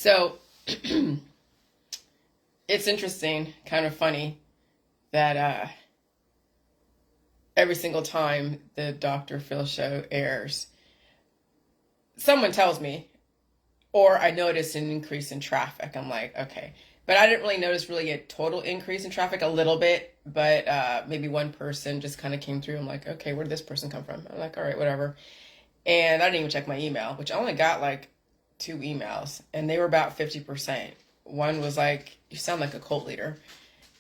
So it's interesting, kind of funny that every single time the Dr. Phil show airs, someone tells me, or I notice an increase in traffic. I'm like, okay. But I didn't really notice really a total increase in traffic, a little bit, but maybe one person just kind of came through. I'm like, okay, where did this person come from? I'm like, all right, whatever. And I didn't even check my email, which I only got like 2 emails, and they were about 50%. One was like, you sound like a cult leader.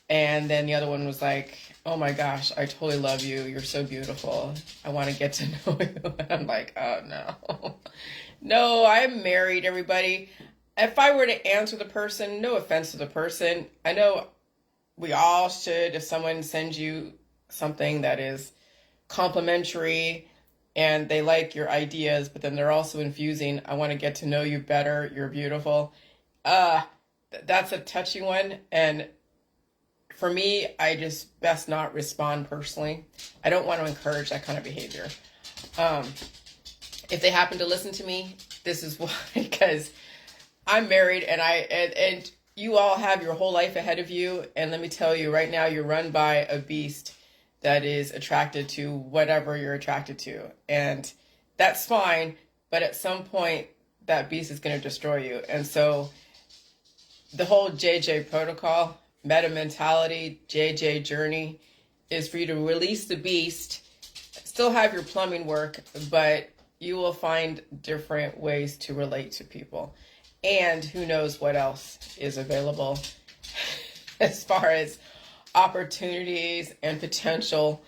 And then the other one was like, oh my gosh, I totally love you. You're so beautiful. I want to get to know you. And I'm like, oh no. No, I'm married, everybody. If I were to answer the person, no offense to the person, I know we all should, if someone sends you something that is complimentary and they like your ideas, but then they're also infusing, I want to get to know you better, you're beautiful. That's a touchy one. And for me, I just best not respond personally. I don't want to encourage that kind of behavior. If they happen to listen to me, this is why, because I'm married and you all have your whole life ahead of you. And let me tell you right now, you're run by a beast that is attracted to whatever you're attracted to. And that's fine. But at some point, that beast is going to destroy you. And so the whole JJ protocol, meta mentality, JJ journey is for you to release the beast, still have your plumbing work, but you will find different ways to relate to people. And who knows what else is available as far as opportunities and potential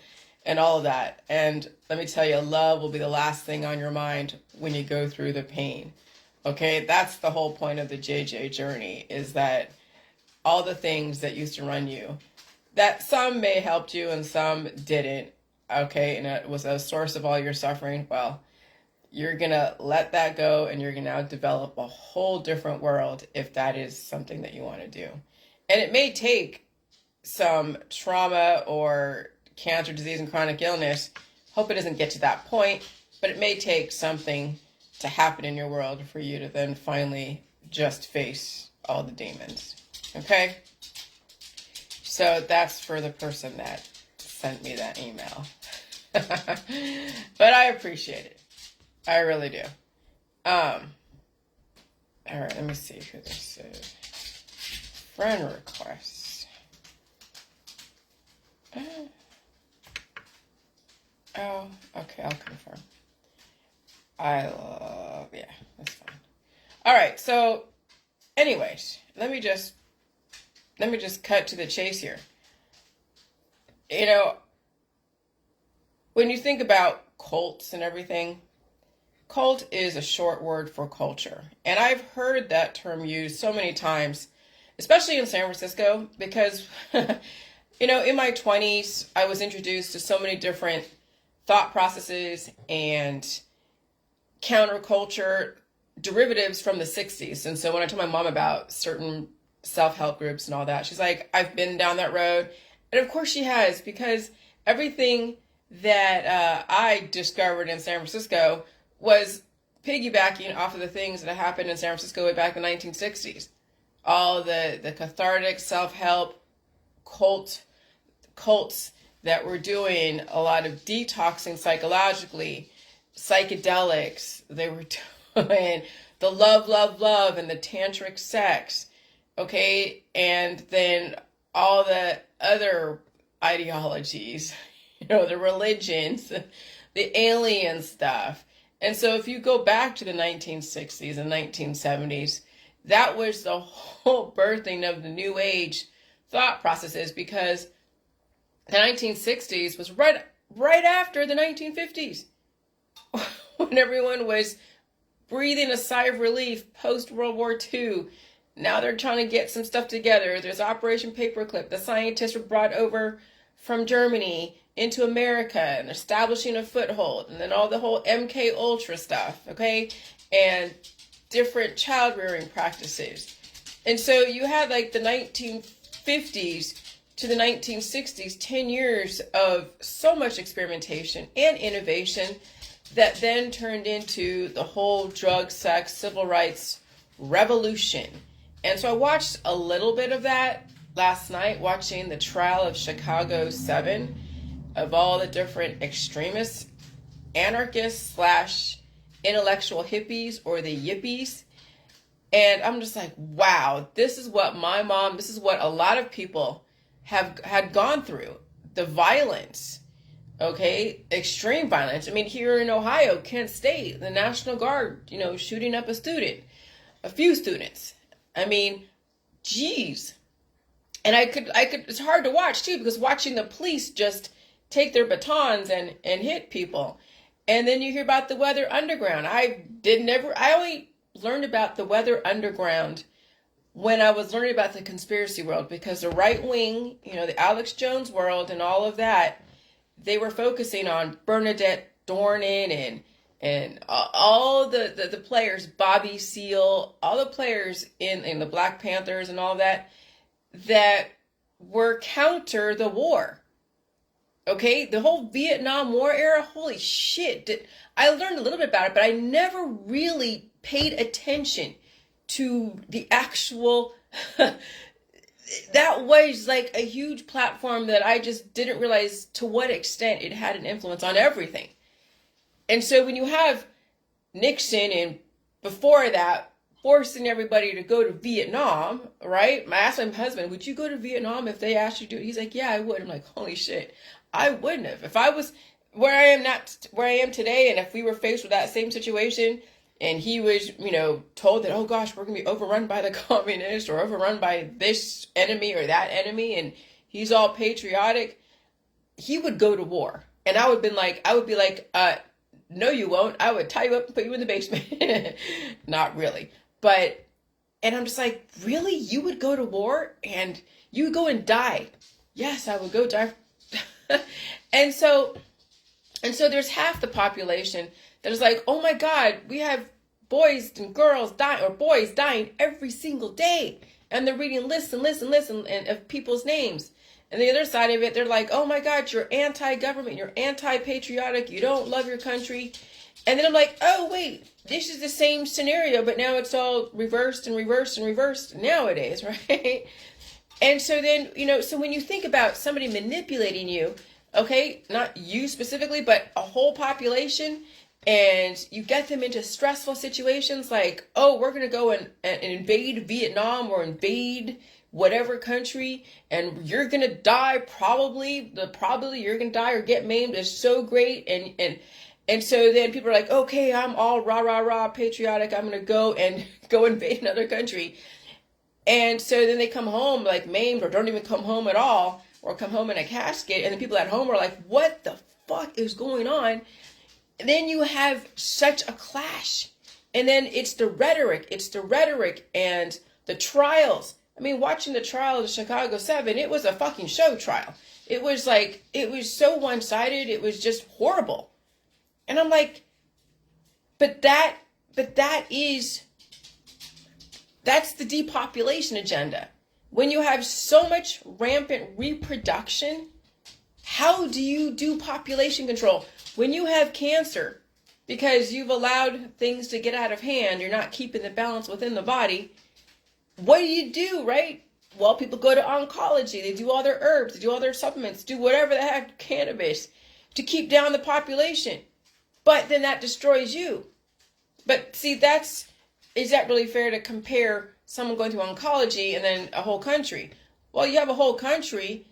and all of that. And let me tell you, love will be the last thing on your mind when you go through the pain. Okay, that's the whole point of the JJ journey, is that all the things that used to run you, that some may helped you and some didn't, okay, and it was a source of all your suffering, well, you're going to let that go and you're going to now develop a whole different world if that is something that you want to do. And it may take some trauma or cancer, disease, and chronic illness. Hope it doesn't get to that point, but it may take something to happen in your world for you to then finally just face all the demons. Okay? So that's for the person that sent me that email. But I appreciate it. I really do. All right, let me see who this is. Friend requests. Oh, okay, I'll confirm. Yeah, that's fine. All right, so anyways, let me just cut to the chase here. You know, when you think about cults and everything, cult is a short word for culture. And I've heard that term used so many times, especially in San Francisco, because, you know, in my 20s, I was introduced to so many different thought processes and counterculture derivatives from the 60s. And so when I told my mom about certain self-help groups and all that, she's like, I've been down that road. And of course she has, because everything that I discovered in San Francisco was piggybacking off of the things that happened in San Francisco way back in the 1960s. All the cathartic self-help cults that were doing a lot of detoxing psychologically, psychedelics. They were doing the love, and the tantric sex, okay? And then all the other ideologies, you know, the religions, the alien stuff. And so if you go back to the 1960s and 1970s, that was the whole birthing of the New Age thought processes, because the 1960s was right after the 1950s, when everyone was breathing a sigh of relief post-World War II. Now they're trying to get some stuff together. There's Operation Paperclip. The scientists were brought over from Germany into America and establishing a foothold, and then all the whole MK Ultra stuff, okay, and different child rearing practices. And so you had like the 1950s to the 1960s, 10 years of so much experimentation and innovation that then turned into the whole drug, sex, civil rights revolution. And so I watched a little bit of that last night, watching the trial of Chicago 7, of all the different extremists, anarchists slash intellectual hippies, or the yippies. And I'm just like, wow, this is what my mom, this is what a lot of people had gone through. The violence, okay, extreme violence. I mean, here in Ohio, Kent State, the National Guard, shooting up a few students. I mean, geez. And I could, it's hard to watch too, because watching the police just take their batons and hit people. And then you hear about the Weather Underground. I only learned about the Weather Underground when I was learning about the conspiracy world, because the right wing, the Alex Jones world and all of that, they were focusing on Bernadette Dornan and all the players, Bobby Seale, all the players in the Black Panthers and all that were counter the war. Okay, the whole Vietnam War era, holy shit. I learned a little bit about it, but I never really paid attention to the actual, that was like a huge platform that I just didn't realize to what extent it had an influence on everything. And so when you have Nixon and before that, forcing everybody to go to Vietnam, right? I asked my husband, would you go to Vietnam if they asked you to do it? He's like, yeah, I would. I'm like, holy shit, I wouldn't have. If I was where I am today, and if we were faced with that same situation, and he was, told that, oh gosh, we're going to be overrun by the communists or overrun by this enemy or that enemy, and he's all patriotic, he would go to war. And I would be like, no, you won't. I would tie you up and put you in the basement. Not really. And I'm just like, really? You would go to war and you would go and die? Yes, I would go die. And so there's half the population that is like, oh my God, we have boys and girls dying, or boys dying every single day. And they're reading lists and of people's names. And the other side of it, they're like, oh my God, you're anti-government, you're anti-patriotic, you don't love your country. And then I'm like, oh wait, this is the same scenario, but now it's all reversed nowadays, right? And so then, so when you think about somebody manipulating you, okay, not you specifically, but a whole population, and you get them into stressful situations like, oh, we're going to go and invade Vietnam or invade whatever country, and you're going to die probably you're going to die or get maimed is so great. And so then people are like, okay, I'm all rah, patriotic. I'm going to go invade another country. And so then they come home like maimed or don't even come home at all, or come home in a casket. And the people at home are like, what the fuck is going on? And then you have such a clash. And then it's the rhetoric and the trials. I mean, watching the trial of the Chicago 7, it was a fucking show trial. It was so one-sided. It was just horrible. And I'm like, that's the depopulation agenda. When you have so much rampant reproduction, how do you do population control? When you have cancer, because you've allowed things to get out of hand, you're not keeping the balance within the body, what do, right? Well, people go to oncology, they do all their herbs, they do all their supplements, do whatever the heck, cannabis, to keep down the population. But then that destroys you. But see, is that really fair to compare someone going through oncology and then a whole country? Well, you have a whole country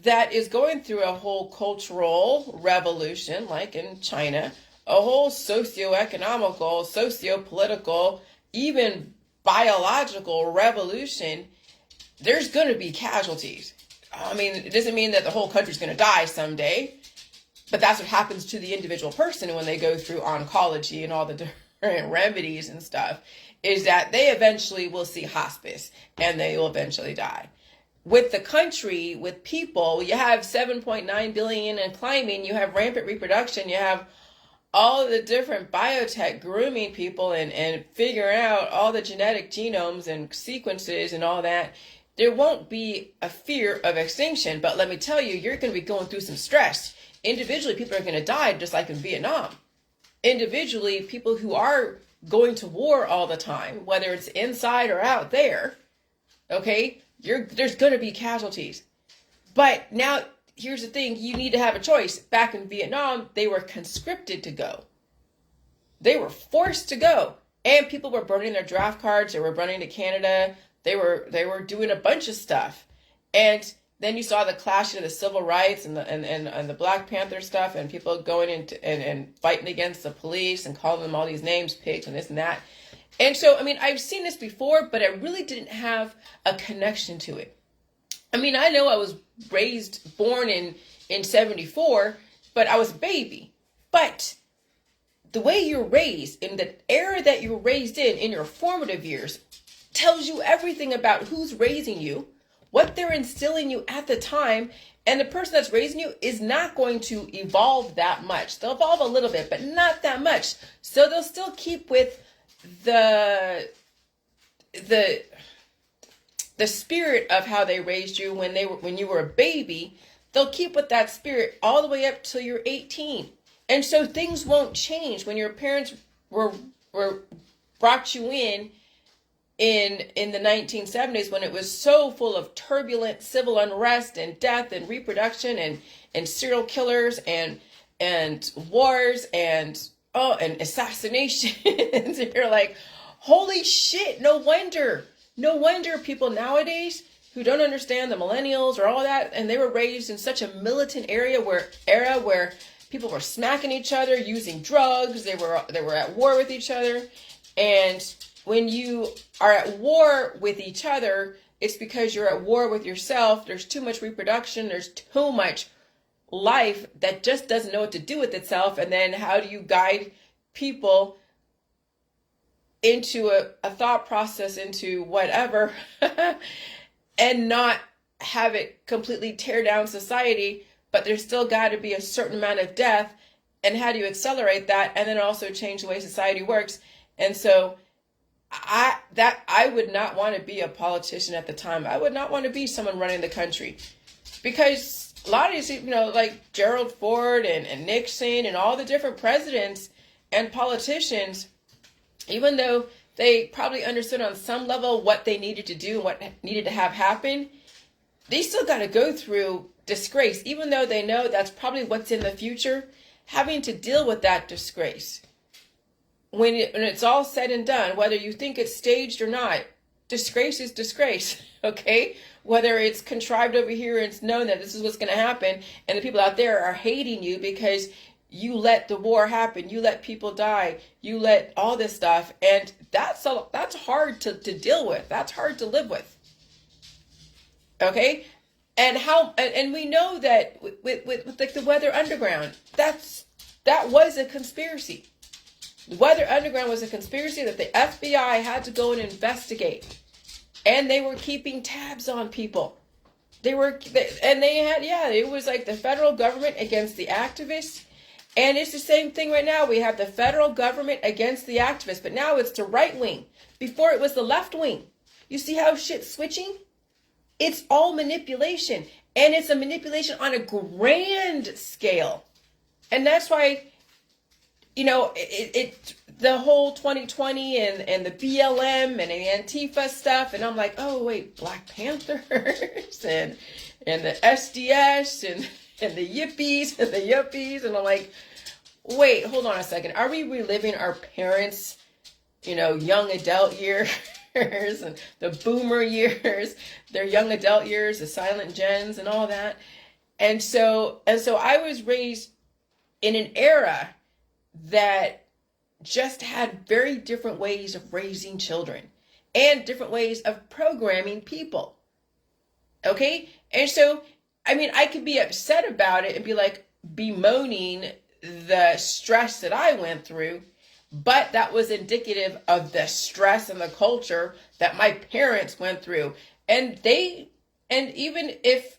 that is going through a whole cultural revolution, like in China, a whole socio-economical, socio-political, even biological revolution. There's going to be casualties. I mean, it doesn't mean that the whole country's going to die someday, but that's what happens to the individual person when they go through oncology and all the different remedies and stuff, is that they eventually will see hospice and they will eventually die. With the country, with people, you have 7.9 billion and climbing, you have rampant reproduction, you have all the different biotech grooming people and figuring out all the genetic genomes and sequences and all that. There won't be a fear of extinction, but let me tell you, you're going to be going through some stress. Individually, people are going to die just like in Vietnam. Individually, people who are going to war all the time, whether it's inside or out there, okay, there's going to be casualties. But now, here's the thing, you need to have a choice. Back in Vietnam, they were conscripted to go. They were forced to go. And people were burning their draft cards. They were running to Canada. They were doing a bunch of stuff. And then you saw the clash of the civil rights and the Black Panther stuff, and people going into and fighting against the police and calling them all these names, pigs and this and that. And so, I mean, I've seen this before, but I really didn't have a connection to it. I mean, I know I was born in 74, but I was a baby. But the way you're raised, in the era that you're raised in your formative years, tells you everything about who's raising you, what they're instilling you at the time, and the person that's raising you is not going to evolve that much. They'll evolve a little bit, but not that much. So they'll still keep with the spirit of how they raised you when you were a baby. They'll keep with that spirit all the way up till you're 18. And so things won't change when your parents were brought you in the 1970s, when it was so full of turbulent civil unrest and death and reproduction and serial killers and wars and assassinations. You're like, holy shit, no wonder people nowadays who don't understand the millennials or all that, and they were raised in such a militant era where people were smacking each other, using drugs, they were at war with each other. And when you are at war with each other, it's because you're at war with yourself. There's too much reproduction. There's too much life that just doesn't know what to do with itself. And then how do you guide people into a thought process, into whatever, and not have it completely tear down society, but there's still got to be a certain amount of death. And how do you accelerate that? And then also change the way society works. And so I would not want to be a politician at the time. I would not want to be someone running the country, because a lot of these, like Gerald Ford and Nixon and all the different presidents and politicians, even though they probably understood on some level what they needed to do and what needed to have happen, they still got to go through disgrace, even though they know that's probably what's in the future, having to deal with that disgrace. When it's all said and done, whether you think it's staged or not, disgrace is disgrace, okay? Whether it's contrived over here and it's known that this is what's going to happen, and the people out there are hating you because you let the war happen, you let people die, you let all this stuff, and that's hard to deal with. That's hard to live with, okay? And we know that with like the Weather Underground, that was a conspiracy. The Weather Underground was a conspiracy that the FBI had to go and investigate. And they were keeping tabs on people. It was like the federal government against the activists. And it's the same thing right now. We have the federal government against the activists, but now it's the right wing. Before it was the left wing. You see how shit's switching? It's all manipulation. And it's a manipulation on a grand scale. And that's why, the whole 2020 and the BLM and the Antifa stuff, and I'm like, oh wait, Black Panthers and the SDS and the yippies and the yuppies, and I'm like, wait, hold on a second, are we reliving our parents' young adult years and the boomer years, their young adult years, the silent gens and all that? And so I was raised in an era that just had very different ways of raising children and different ways of programming people. Okay? And so, I mean, I could be upset about it and be like bemoaning the stress that I went through, but that was indicative of the stress and the culture that my parents went through. And even if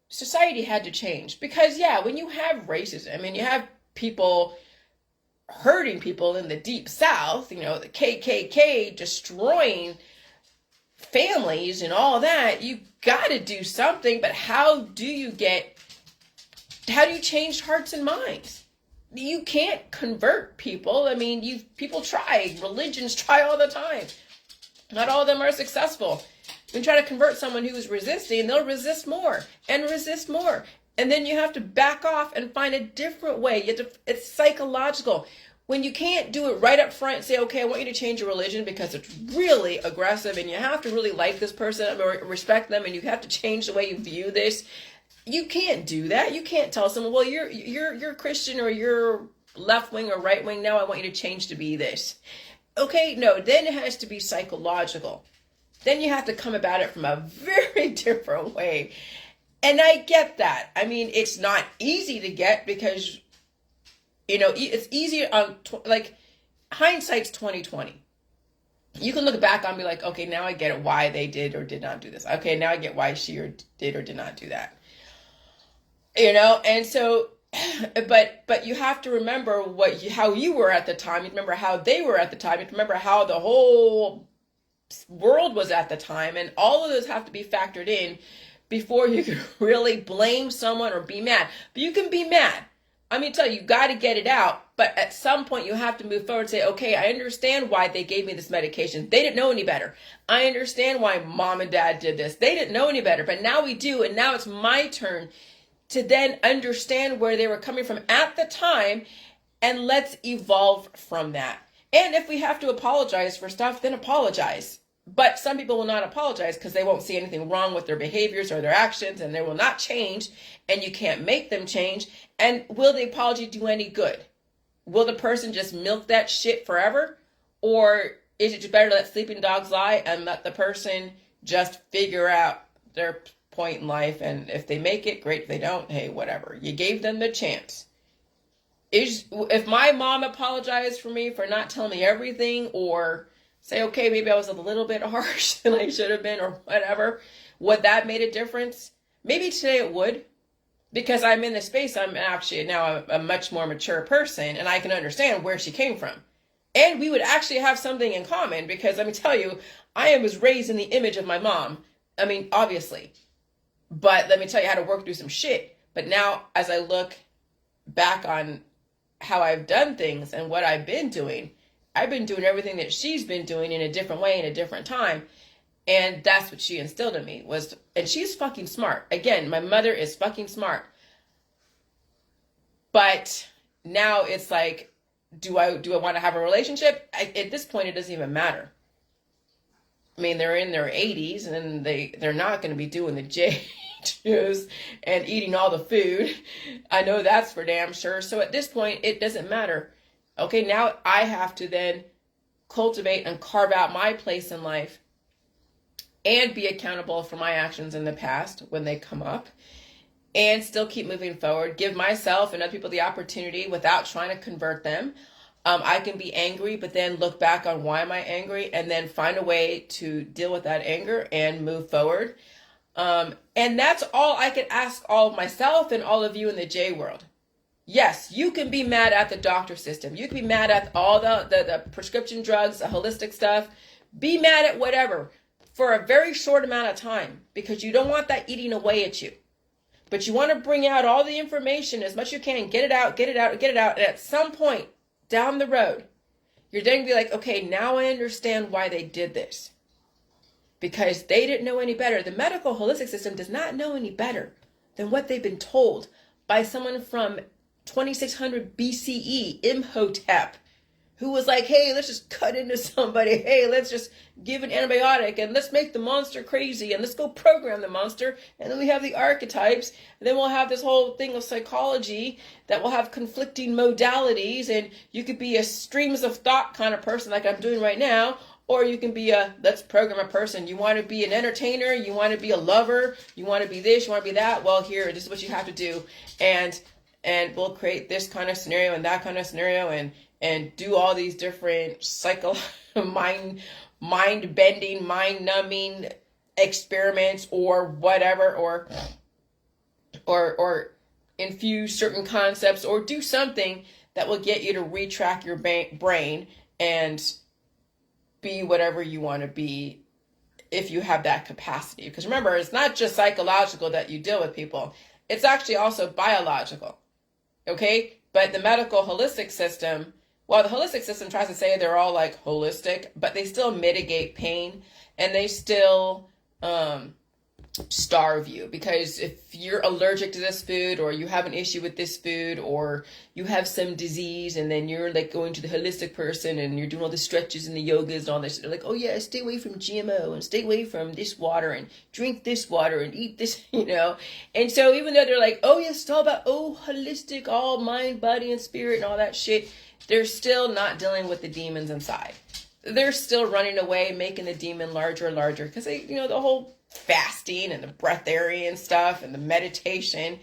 society had to change, because when you have racism, I mean, you have people hurting people in the deep South, the KKK destroying families and all that, you got to do something. But how do you change hearts and minds? You can't convert people. I mean, people try. Religions try all the time. Not all of them are successful. You try to convert someone who is resisting, they'll resist more and resist more. And then you have to back off and find a different way. It's psychological. When you can't do it right up front and say, okay, I want you to change your religion because it's really aggressive and you have to really like this person or respect them and you have to change the way you view this. You can't do that. You can't tell someone, well, you're Christian or you're left wing or right wing. Now I want you to change to be this. Okay, no, then it has to be psychological. Then you have to come about it from a very different way. And I get that. I mean, it's not easy to get because, it's easier on, like, hindsight's 2020. You can look back and be like, okay, now I get it why they did or did not do this. Okay, now I get why she did or did not do that. And so, but you have to remember how you were at the time. You remember how they were at the time. You remember how the whole world was at the time. And all of those have to be factored in before you can really blame someone or be mad. But you can be mad. I mean, tell you got to get it out. But at some point you have to move forward and say, okay, I understand why they gave me this medication. They didn't know any better. I understand why mom and dad did this. They didn't know any better. But now we do. And now it's my turn to then understand where they were coming from at the time, and let's evolve from that. And if we have to apologize for stuff, then apologize. But some people will not apologize because they won't see anything wrong with their behaviors or their actions, and they will not change, and you can't make them change. And will the apology do any good? Will the person just milk that shit forever? Or is it just better to let sleeping dogs lie and let the person just figure out their point in life, and if they make it, great. If they don't, hey, whatever. You gave them the chance. If my mom apologized for me for not telling me everything, or say, okay, maybe I was a little bit harsh than I should have been, or whatever, would that made a difference? Maybe today it would, because I'm in the space. I'm actually now a much more mature person, and I can understand where she came from. And we would actually have something in common, because let me tell you, I was raised in the image of my mom. I mean, obviously. But let me tell you how to work through some shit. But now, as I look back on how I've done things and what I've been doing everything that she's been doing in a different way, in a different time. And that's what she instilled in me and she's fucking smart. Again, my mother is fucking smart. But now it's like, do I want to have a relationship? At this point, it doesn't even matter. I mean, they're in their 80s and they're not going to be doing the juice and eating all the food. I know that's for damn sure. So at this point, it doesn't matter. Okay, now I have to then cultivate and carve out my place in life and be accountable for my actions in the past when they come up, and still keep moving forward. Give myself and other people the opportunity without trying to convert them. I can be angry, but then look back on why am I angry, and then find a way to deal with that anger and move forward. And that's all I can ask all of myself and all of you in the J world. Yes, you can be mad at the doctor system. You can be mad at all the prescription drugs, the holistic stuff. Be mad at whatever for a very short amount of time, because you don't want that eating away at you. But you want to bring out all the information as much as you can. Get it out. And at some point down the road, you're then going to be like, okay, now I understand why they did this. Because they didn't know any better. The medical holistic system does not know any better than what they've been told by someone from 2600 BCE, Imhotep, who was like, hey, let's just cut into somebody. Hey, let's just give an antibiotic and let's make the monster crazy and let's go program the monster. And then we have the archetypes. And then we'll have this whole thing of psychology that will have conflicting modalities. And you could be a streams of thought kind of person like I'm doing right now. Or you can be a, let's program a person. You want to be an entertainer. You want to be a lover. You want to be this. You want to be that. Well, here, this is what you have to do. And we'll create this kind of scenario and that kind of scenario and do all these different mind-bending, mind-numbing experiments or whatever, or infuse certain concepts or do something that will get you to retrack your brain and be whatever you want to be if you have that capacity. Because remember, it's not just psychological that you deal with people. It's actually also biological. Okay? But the medical holistic system, well, the holistic system tries to say they're all like holistic, but they still mitigate pain, and they still starve you, because if you're allergic to this food, or you have an issue with this food, or you have some disease, and then you're like going to the holistic person and you're doing all the stretches and the yogas and all this, they're like, oh yeah, stay away from GMO and stay away from this water and drink this water and eat this, and so even though they're like, oh yes, it's all about holistic, all mind, body, and spirit and all that shit, they're still not dealing with the demons inside. They're still running away, making the demon larger and larger, because they, the whole fasting and the breatharian stuff and the meditation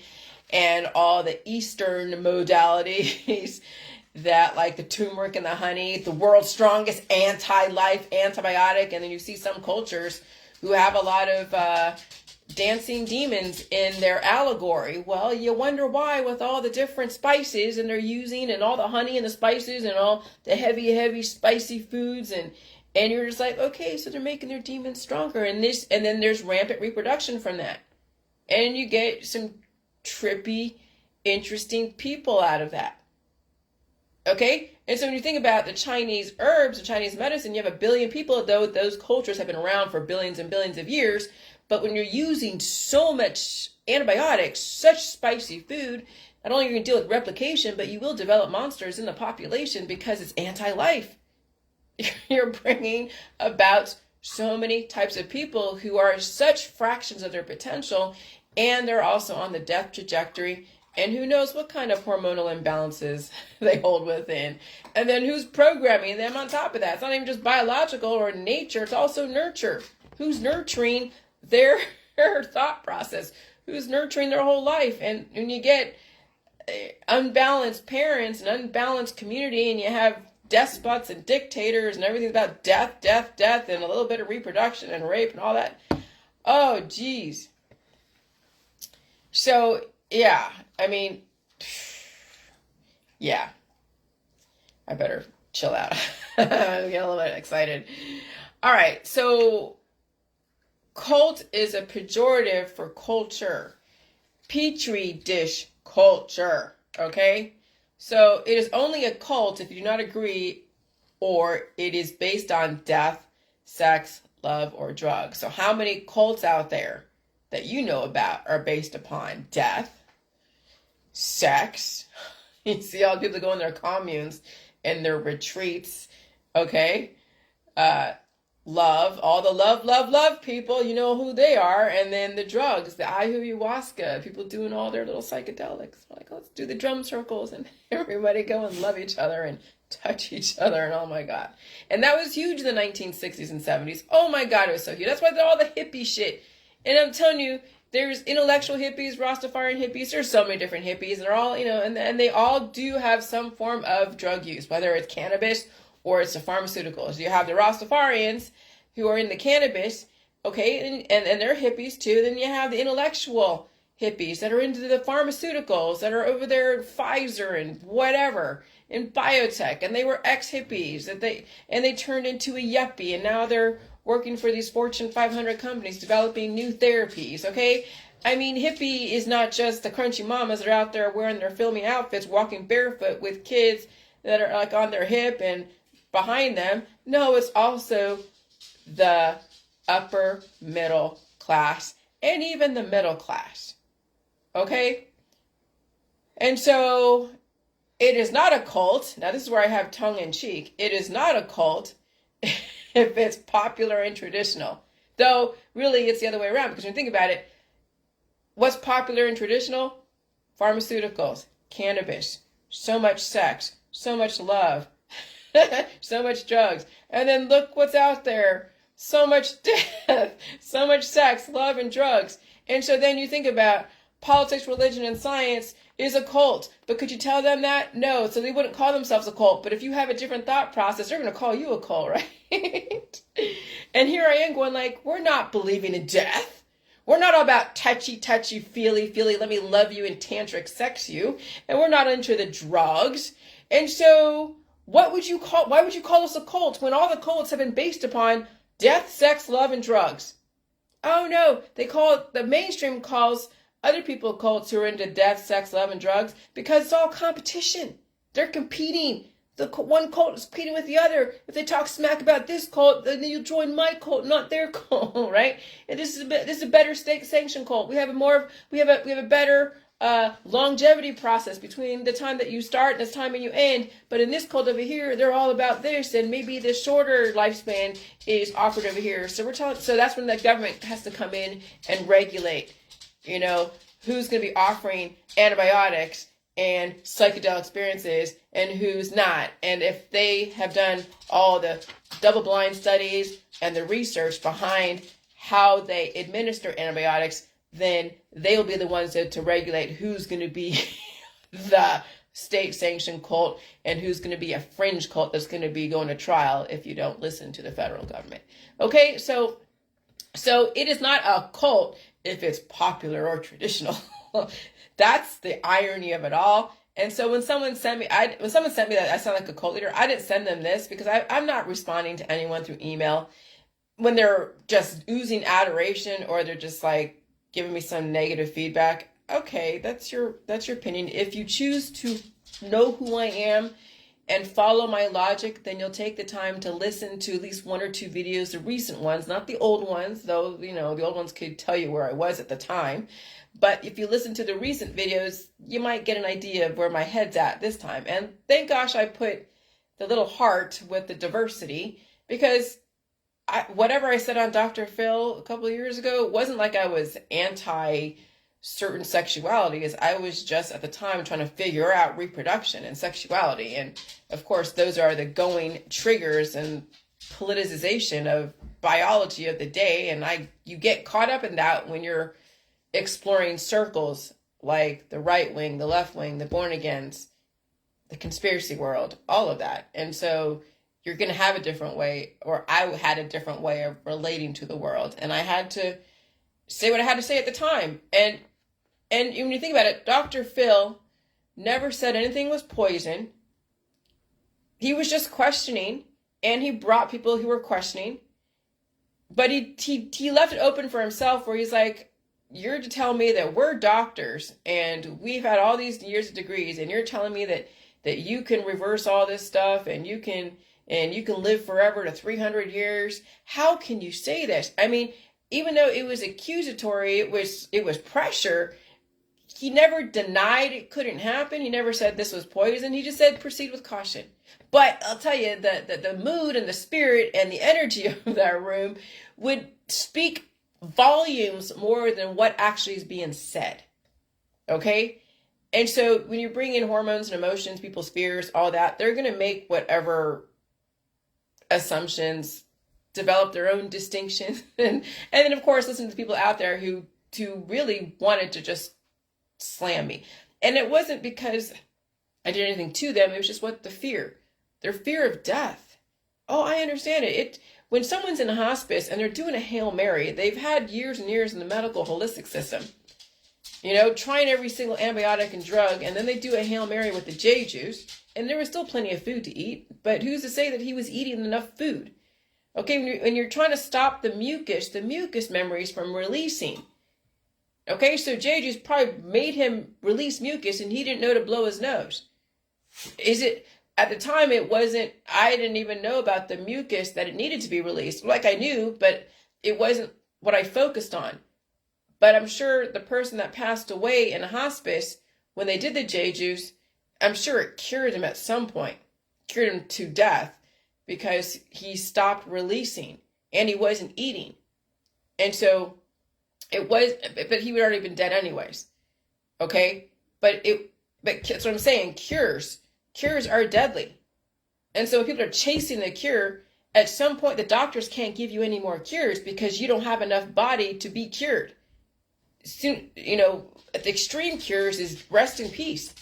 and all the Eastern modalities that, like the turmeric and the honey, the world's strongest anti-life antibiotic. And then you see some cultures who have a lot of dancing demons in their allegory. Well, you wonder why, with all the different spices and they're using, and all the honey and the spices and all the heavy spicy foods, and you're just like, okay, so they're making their demons stronger, and then there's rampant reproduction from that, and you get some trippy, interesting people out of that. Okay, and so when you think about the Chinese herbs, the Chinese medicine, you have 1 billion people, though those cultures have been around for billions and billions of years. But when you're using so much antibiotics, such spicy food, not only are you going to deal with replication, but you will develop monsters in the population because it's anti-life. You're bringing about so many types of people who are such fractions of their potential, and they're also on the death trajectory, and who knows what kind of hormonal imbalances they hold within. And then who's programming them on top of that? It's not even just biological or nature, it's also nurture. Who's nurturing their thought process? Who's nurturing their whole life? And when you get unbalanced parents and unbalanced community, and you have despots and dictators and everything's about death, and a little bit of reproduction and rape and all that. Oh, geez. So, yeah, I mean, yeah, I better chill out. I'm getting a little bit excited. All right, so cult is a pejorative for culture. Petri dish culture, okay? So it is only a cult if you do not agree, or it is based on death, sex, love, or drugs. So how many cults out there that you know about are based upon death, sex? You see all the people that go in their communes and their retreats, okay? Love, all the love people, you know who they are. And then the drugs, the ayahuasca, people doing all their little psychedelics. Like, let's do the drum circles and everybody go and love each other and touch each other, and oh my God. And that was huge in the 1960s and 70s. Oh my God, it was so huge. That's why all the hippie shit. And I'm telling you, there's intellectual hippies, Rastafarian hippies. There's so many different hippies. And they're all, and they all do have some form of drug use, whether it's cannabis or it's the pharmaceuticals. You have the Rastafarians who are in the cannabis, okay, and they're hippies too. Then you have the intellectual hippies that are into the pharmaceuticals, that are over there, Pfizer and whatever, in biotech, and they were ex-hippies, that they turned into a yuppie, and now they're working for these Fortune 500 companies developing new therapies, okay? I mean, hippie is not just the crunchy mamas that are out there wearing their filmy outfits, walking barefoot with kids that are like on their hip and behind them. No, it's also the upper middle class and even the middle class, okay? And so it is not a cult. Now, this is where I have tongue in cheek. It is not a cult if it's popular and traditional. Though, really, it's the other way around, because when you think about it, what's popular and traditional? Pharmaceuticals, cannabis, so much sex, so much love, so much drugs. And then look what's out there. So much death, so much sex, love, and drugs. And so then you think about politics, religion, and science is a cult. But could you tell them that? No. So they wouldn't call themselves a cult. But if you have a different thought process, they're going to call you a cult, right? And here I am going like, we're not believing in death. We're not all about touchy, feely, let me love you and tantric sex you. And we're not into the drugs. And so why would you call us a cult when all the cults have been based upon death, sex, love, and drugs? Oh no, the mainstream calls other people cults who are into death, sex, love, and drugs, because it's all competition. They're competing. The one cult is competing with the other. If they talk smack about this cult, then you'll join my cult, not their cult, right? And this is a better state sanctioned cult. We have a better longevity process between the time that you start and the time when you end. But in this cult over here, they're all about this, and maybe the shorter lifespan is offered over here. So that's when the government has to come in and regulate, who's going to be offering antibiotics and psychedelic experiences and who's not. And if they have done all the double-blind studies and the research behind how they administer antibiotics, then they will be the ones to regulate who's going to be the state-sanctioned cult and who's going to be a fringe cult that's going to be going to trial if you don't listen to the federal government. Okay, so it is not a cult if it's popular or traditional. That's the irony of it all. And so when someone sent me that I sound like a cult leader, I didn't send them this because I'm not responding to anyone through email when they're just oozing adoration or they're just like giving me some negative feedback. Okay, that's your opinion. If you choose to know who I am and follow my logic, then you'll take the time to listen to at least one or two videos, the recent ones, not the old ones, though, the old ones could tell you where I was at the time. But if you listen to the recent videos, you might get an idea of where my head's at this time. And thank gosh I put the little heart with the diversity, because whatever I said on Dr. Phil a couple of years ago, it wasn't like I was anti certain sexualities. I was just at the time trying to figure out reproduction and sexuality. And of course, those are the going triggers and politicization of biology of the day. And you get caught up in that when you're exploring circles like the right wing, the left wing, the born agains, the conspiracy world, all of that. And so you're going to have a different way, or I had a different way of relating to the world. And I had to say what I had to say at the time. And when you think about it, Dr. Phil never said anything was poison. He was just questioning, and he brought people who were questioning. But he left it open for himself, where he's like, you're to tell me that we're doctors and we've had all these years of degrees, and you're telling me that you can reverse all this stuff and you can live forever to 300 years. How can you say this? I mean, even though it was accusatory, it was pressure. He never denied it couldn't happen. He never said this was poison. He just said proceed with caution. But I'll tell you, the mood and the spirit and the energy of that room would speak volumes more than what actually is being said. Okay? And so when you bring in hormones and emotions, people's fears, all that, they're going to make whatever assumptions, develop their own distinctions. And then, of course, listen to the people out there who really wanted to just slam me. And it wasn't because I did anything to them. It was just their fear of death. Oh, I understand it. When someone's in a hospice and they're doing a Hail Mary, they've had years and years in the medical holistic system, trying every single antibiotic and drug, and then they do a Hail Mary with the J juice, and there was still plenty of food to eat, but who's to say that he was eating enough food? Okay, when you're trying to stop the mucus memories from releasing. Okay, so J juice probably made him release mucus, and he didn't know to blow his nose. At the time, I didn't even know about the mucus that it needed to be released. Like I knew, but it wasn't what I focused on. But I'm sure the person that passed away in a hospice, when they did the J juice, I'm sure it cured him at some point, cured him to death, because he stopped releasing and he wasn't eating. And so but he would already been dead anyways. Okay. But that's what I'm saying. Cures are deadly. And so when people are chasing the cure, at some point the doctors can't give you any more cures because you don't have enough body to be cured. Soon, the extreme cures is rest in peace.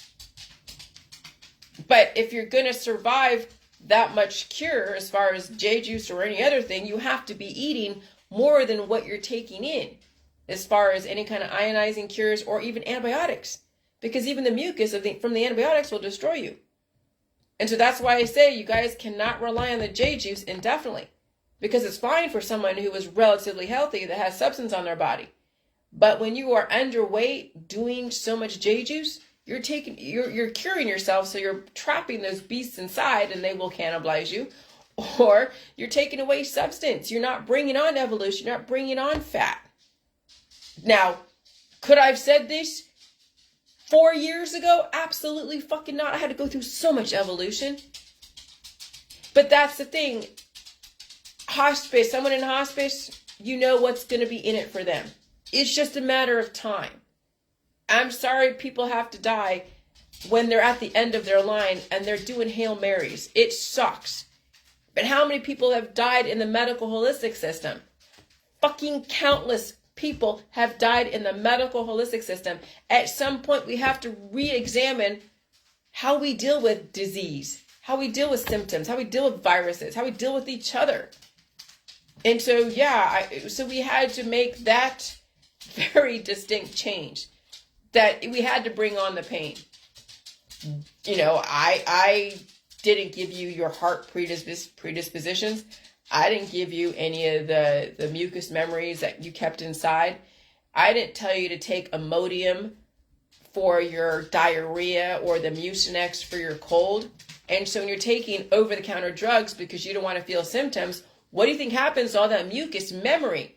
But if you're going to survive that much cure, as far as J juice or any other thing, you have to be eating more than what you're taking in, as far as any kind of ionizing cures or even antibiotics, because even the mucus from the antibiotics will destroy you. And so that's why I say you guys cannot rely on the J juice indefinitely, because it's fine for someone who is relatively healthy that has substance on their body. But when you are underweight doing so much J juice, you're curing yourself, so you're trapping those beasts inside and they will cannibalize you. Or you're taking away substance. You're not bringing on evolution. You're not bringing on fat. Now, could I have said this 4 years ago? Absolutely fucking not. I had to go through so much evolution. But that's the thing. Hospice, someone in hospice, you know what's going to be in it for them. It's just a matter of time. I'm sorry people have to die when they're at the end of their line and they're doing Hail Marys. It sucks. But how many people have died in the medical holistic system? Fucking countless people have died in the medical holistic system. At some point, we have to re-examine how we deal with disease, how we deal with symptoms, how we deal with viruses, how we deal with each other. And so, so we had to make that very distinct change, that we had to bring on the pain. You know, I didn't give you your heart predispositions. I didn't give you any of the mucus memories that you kept inside. I didn't tell you to take Imodium for your diarrhea or the Mucinex for your cold. And so when you're taking over-the-counter drugs because you don't want to feel symptoms, what do you think happens to all that mucus memory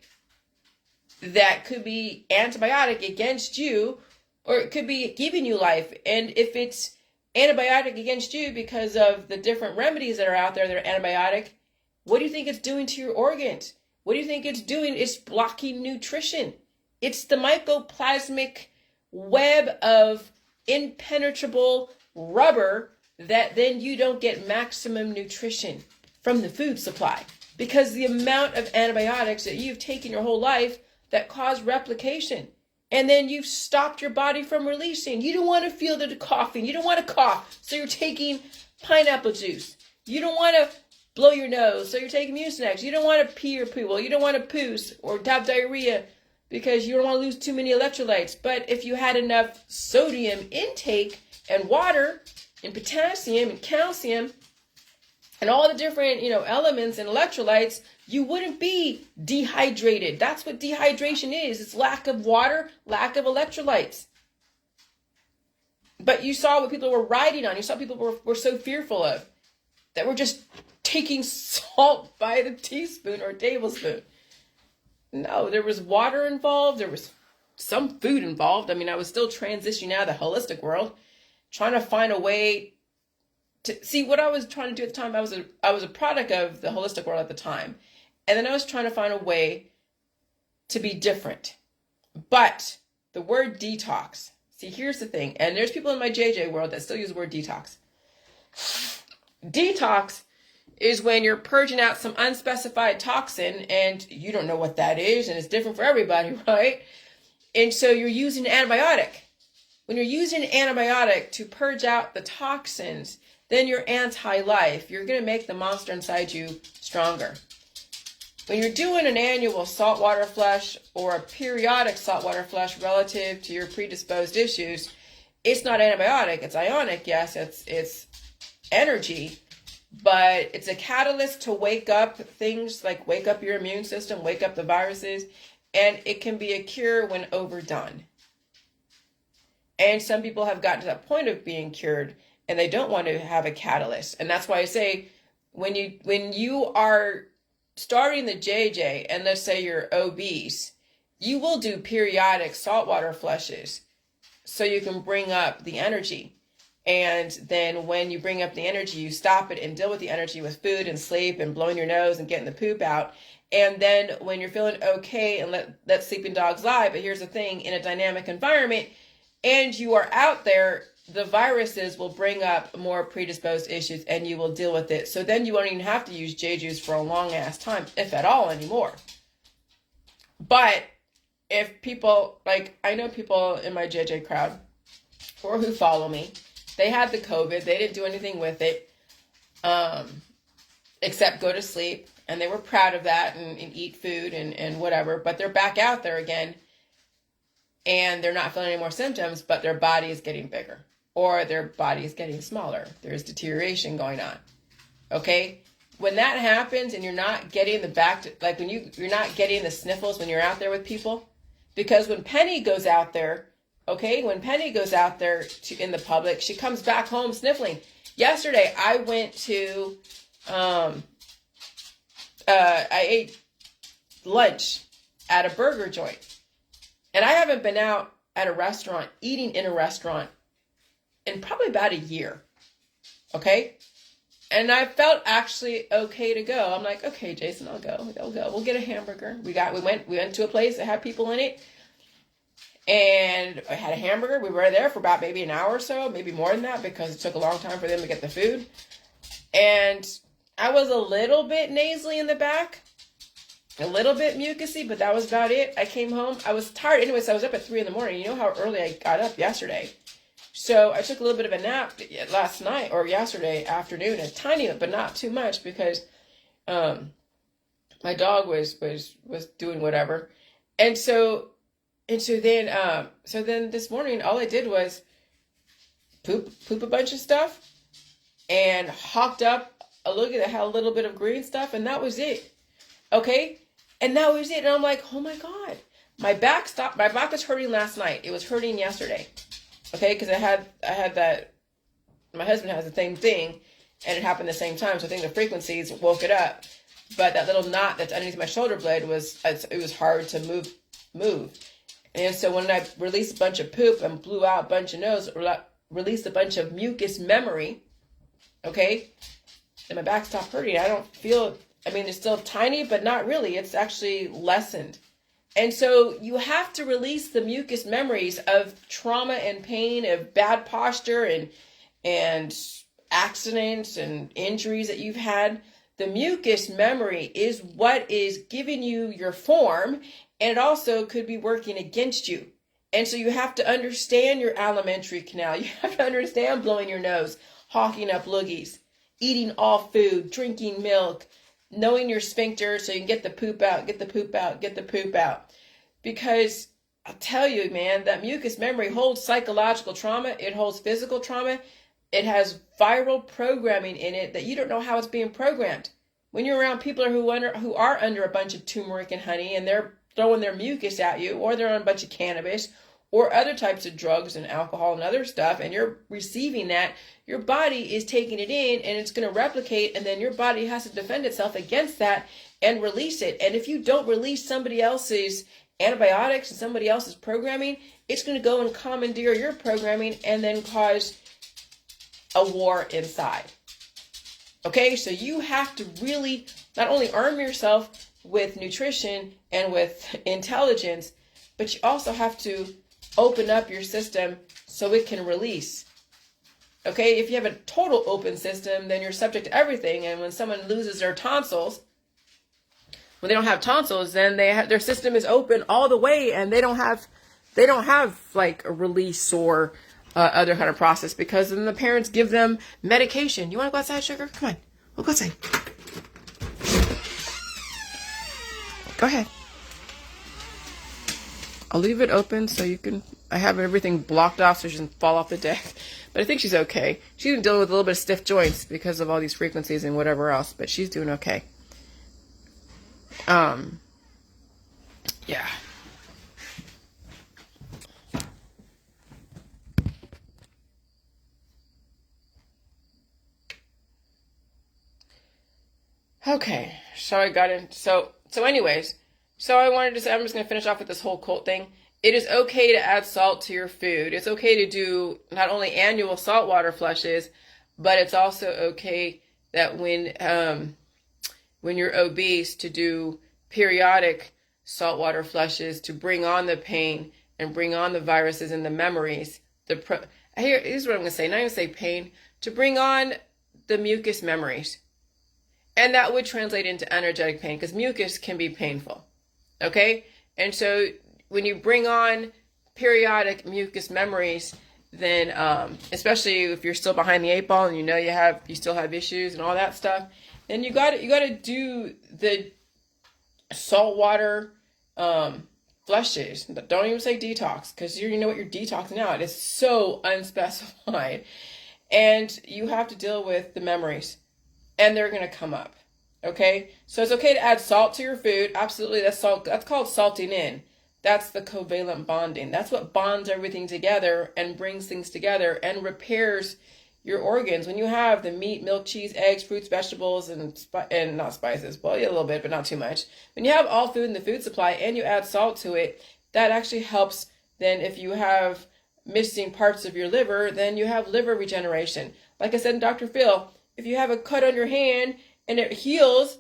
that could be antibiotic against you, or it could be giving you life? And if it's antibiotic against you because of the different remedies that are out there that are antibiotic, what do you think it's doing to your organs? What do you think it's doing? It's blocking nutrition. It's the mycoplasmic web of impenetrable rubber that then you don't get maximum nutrition from the food supply, because the amount of antibiotics that you've taken your whole life that cause replication. And then you've stopped your body from releasing. You don't want to feel the coughing. You don't want to cough, so you're taking pineapple juice. You don't want to blow your nose, so you're taking Mucinex. You don't want to pee or poo. Well, you don't want to poos or have diarrhea because you don't want to lose too many electrolytes. But if you had enough sodium intake and water and potassium and calcium and all the different, elements and electrolytes, you wouldn't be dehydrated. That's what dehydration is. It's lack of water, lack of electrolytes. But you saw what people were riding on. You saw people were so fearful of, that were just taking salt by the teaspoon or tablespoon. No, there was water involved. There was some food involved. I mean, I was still transitioning out of the holistic world, trying to find a way to see what I was trying to do at the time. I was a product of the holistic world at the time. And then I was trying to find a way to be different. But the word detox, see, here's the thing. And there's people in my JJ world that still use the word detox. Detox is when you're purging out some unspecified toxin and you don't know what that is, and it's different for everybody, right? And so you're using an antibiotic. When you're using an antibiotic to purge out the toxins, then you're anti-life. You're going to make the monster inside you stronger. When you're doing an annual saltwater flush or a periodic saltwater flush relative to your predisposed issues, it's not antibiotic, it's ionic. Yes, it's energy, but it's a catalyst to wake up things, like wake up your immune system, wake up the viruses, and it can be a cure when overdone. And some people have gotten to that point of being cured and they don't want to have a catalyst. And that's why I say, when you are starting the JJ, and let's say you're obese, you will do periodic saltwater flushes so you can bring up the energy. And then when you bring up the energy, you stop it and deal with the energy with food and sleep and blowing your nose and getting the poop out. And then when you're feeling okay, and let sleeping dogs lie. But here's the thing, in a dynamic environment and you are out there, the viruses will bring up more predisposed issues and you will deal with it. So then you won't even have to use J-Juice for a long ass time, if at all anymore. But if people, like I know people in my JJ crowd or who follow me, they had the COVID, they didn't do anything with it, except go to sleep. And they were proud of that and eat food and whatever, but they're back out there again and they're not feeling any more symptoms, but their body is getting bigger or their body is getting smaller. There's deterioration going on. Okay. When that happens and you're not getting the you're not getting the sniffles when you're out there with people, Because when Penny goes out there, okay, when Penny goes out there in the public, she comes back home sniffling. Yesterday, I went to, I ate lunch at a burger joint. And I haven't been out at a restaurant, eating in a restaurant, in probably about a year. Okay? And I felt actually okay to go. I'm like, okay, Jason, I'll go. We'll get a hamburger. We went to a place that had people in it. And I had a hamburger. We were there for about maybe an hour or so, maybe more than that, because it took a long time for them to get the food. And I was a little bit nasally in the back, a little bit mucusy, but that was about it. I came home. I was tired anyway, so I was up at 3 a.m. You know how early I got up yesterday. So I took a little bit of a nap last night or yesterday afternoon, a tiny bit, but not too much, because my dog was doing whatever. And so then this morning, all I did was poop a bunch of stuff and hocked up a look that had a little bit of green stuff, and that was it. Okay? And that was it. And I'm like, oh my God. My back was hurting last night. It was hurting yesterday. Okay? Because I had that, my husband has the same thing, and it happened at the same time. So I think the frequencies woke it up. But that little knot that's underneath my shoulder blade it was hard to move. And so when I released a bunch of poop and blew out a bunch of nose, released a bunch of mucus memory, okay, and my back stopped hurting. I don't feel, it's still tiny, but not really. It's actually lessened. And so you have to release the mucus memories of trauma and pain, of bad posture and accidents and injuries that you've had. The mucus memory is what is giving you your form, and it also could be working against you. And so you have to understand your alimentary canal. You have to understand blowing your nose, hawking up loogies, eating all food, drinking milk, knowing your sphincter so you can get the poop out, get the poop out. Because I'll tell you, man, that mucus memory holds psychological trauma. It holds physical trauma. It has viral programming in it that you don't know how it's being programmed. When you're around people who are under a bunch of turmeric and honey, and they're throwing their mucus at you, or they're on a bunch of cannabis or other types of drugs and alcohol and other stuff, and you're receiving that, your body is taking it in and it's going to replicate, and then your body has to defend itself against that and release it. And if you don't release somebody else's antibiotics and somebody else's programming, it's going to go and commandeer your programming and then cause a war inside. Okay, so you have to really not only arm yourself with nutrition and with intelligence, but you also have to open up your system so it can release. Okay, if you have a total open system, then you're subject to everything. And when someone loses their tonsils, when they don't have tonsils, then their system is open all the way, and they don't have like a release or other kind of process, because then the parents give them medication. You want to go outside, sugar? Come on, we'll go outside. Go ahead. I'll leave it open so you can, I have everything blocked off so she doesn't fall off the deck. But I think she's okay. She's been dealing with a little bit of stiff joints because of all these frequencies and whatever else, but she's doing okay. Yeah. Okay, so I got in. So anyways, so I wanted to say, I'm just going to finish off with this whole cult thing. It is okay to add salt to your food. It's okay to do not only annual saltwater flushes, but it's also okay that when you're obese, to do periodic saltwater flushes to bring on the pain and bring on the viruses and the memories. Here's what I'm going to say. Not even say pain, to bring on the mucus memories. And that would translate into energetic pain, because mucus can be painful. Okay? And so when you bring on periodic mucus memories, then especially if you're still behind the eight ball and you still have issues and all that stuff, then you got to do the saltwater flushes. Don't even say detox, because you know what you're detoxing out. It's so unspecified. And you have to deal with the memories. And they're going to come up. Okay? So it's okay to add salt to your food. Absolutely. That's called salting in. That's the covalent bonding. That's what bonds everything together and brings things together and repairs your organs. When you have the meat, milk, cheese, eggs, fruits, vegetables, and not spices, well, yeah, a little bit, but not too much. When you have all food in the food supply and you add salt to it, that actually helps. Then if you have missing parts of your liver, then you have liver regeneration. Like I said in Dr. Phil, if you have a cut on your hand and it heals,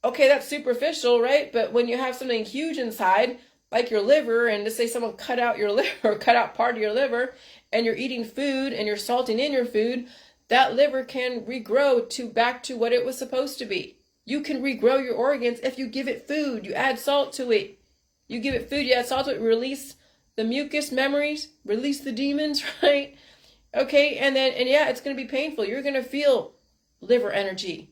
okay, that's superficial, right? But when you have something huge inside, like your liver, and let's say someone cut out your liver or cut out part of your liver, and you're eating food and you're salting in your food, that liver can regrow back to what it was supposed to be. You can regrow your organs if you give it food. You add salt to it. You give it food, you add salt to it, release the mucus memories, release the demons, right? Okay, and yeah, it's going to be painful. You're going to feel liver energy.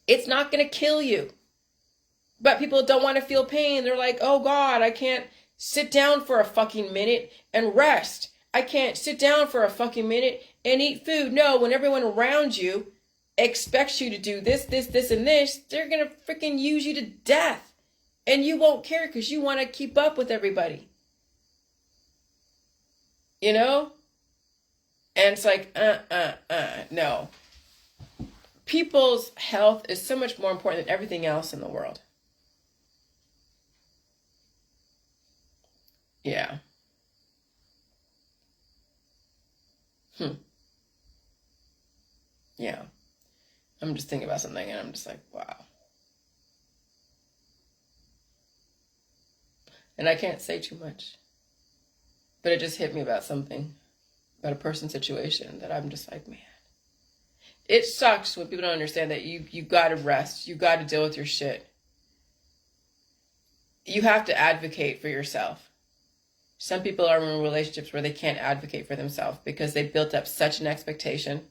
It's not going to kill you. But people don't want to feel pain. They're like, oh God, I can't sit down for a fucking minute and rest. I can't sit down for a fucking minute and eat food. No, when everyone around you expects you to do this, and this, they're going to freaking use you to death. And you won't care because you want to keep up with everybody. You know? And it's like, no. People's health is so much more important than everything else in the world. Yeah. Yeah. I'm just thinking about something and I'm just like, wow. And I can't say too much. But it just hit me about something, about a person's situation that I'm just like, man. It sucks when people don't understand that you got to rest. You got to deal with your shit. You have to advocate for yourself. Some people are in relationships where they can't advocate for themselves because they built up such an expectation.